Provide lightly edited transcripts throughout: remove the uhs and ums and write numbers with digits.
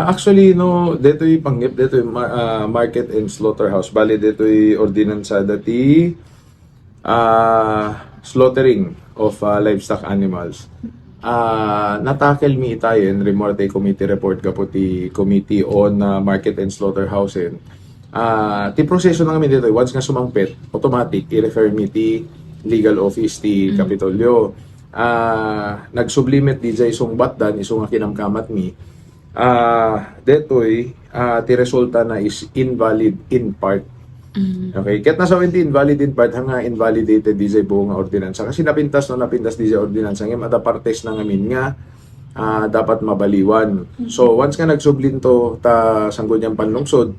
Actually, no, deto'y panggip, deto'y market and slaughterhouse. Bali, deto'y ordinansa dati slaughtering of livestock animals. Natakel mi itayen, remorte committee report kaputi committee on market and slaughterhouse. Ti proseso na kami dito, once nga sumangpet, automatic, i-refer mi ti legal office ti Kapitolyo. Nag-sublimit DJ isong batdan, isong kinamkamat mi. Detoy, ti resulta na is invalid in part. Okay, ket nasa invalid in part hanga invalidated DJ buong nga ordinansa kasi napintas DJ ordinansa ngem ada partes na ngamin nga dapat mabaliwan. So once nga nagsublinto ta sanggunyang panlungsod,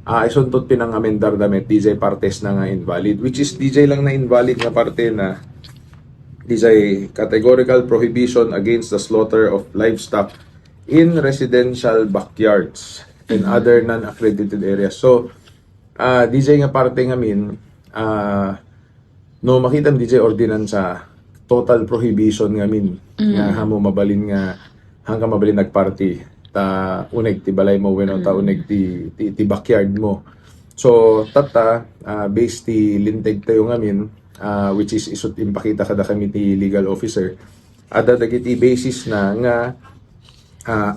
isuntot pinang amendar damit DJ partes na nga invalid, which is DJ lang na invalid nga parte na DJ categorical prohibition against the slaughter of livestock in residential backyards and other non-accredited areas. So DJ nga parte ngamin, no makita DJ ordinansa, total prohibition ngamin nga hamo mabalin nga hanggang mabalin nagparty ta uneg ti balay mo wenno ta uneg ti backyard mo. So tata based ti linteg tayo ngamin, which is isut impakita kada kami ti legal officer, ada dagiti basis na nga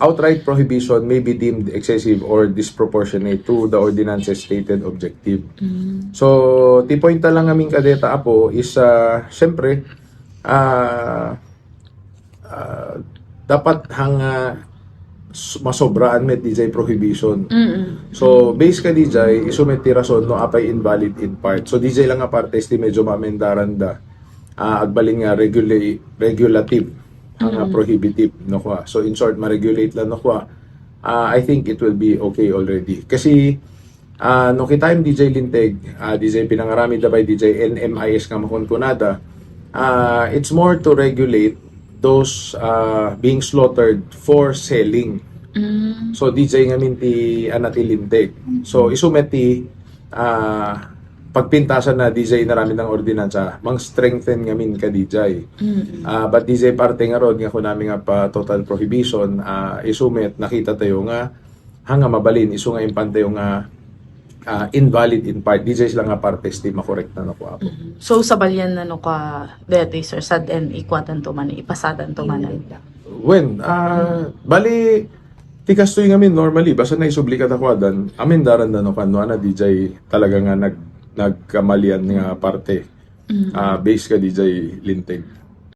outright prohibition may be deemed excessive or disproportionate to the ordinance's stated objective. So, ti point lang aming kadeta apo is, syempre, dapat hanga masobraan met DJ prohibition. So, base ka DJ, isumet ti rason no apay invalid in part. So, DJ lang nga parte, medyo mamendaran da. Agbalin nga regulative prohibitive no kwa. So in short, ma-regulate lang no kwa. I think it will be okay already. Kasi no kita DJ Linteg, DJ pinangarami dabay DJ NMIS nga makunkunada, it's more to regulate those being slaughtered for selling. So DJ nga minti anati Linteg. So isumet ti pagpintasan na DJ na rami ng ordinansa, mang strengthen ngamin ka DJ. But DJ parte nga rod nga kung namin nga pa total prohibition, isumet nakita tayo nga hanga mabalin isu nga impante yung invalid in part. DJ sila nga parte sti makorek na no ko apo. So sabalyan na no ka deti sir sad and ikwatan to man ipasadan to man. When bali tikastoy ngamin normally basta na isubli ka takwadan amin daran na no kanwa na DJ talaga nga nagkamalian nga parte base ka DJ Linteg.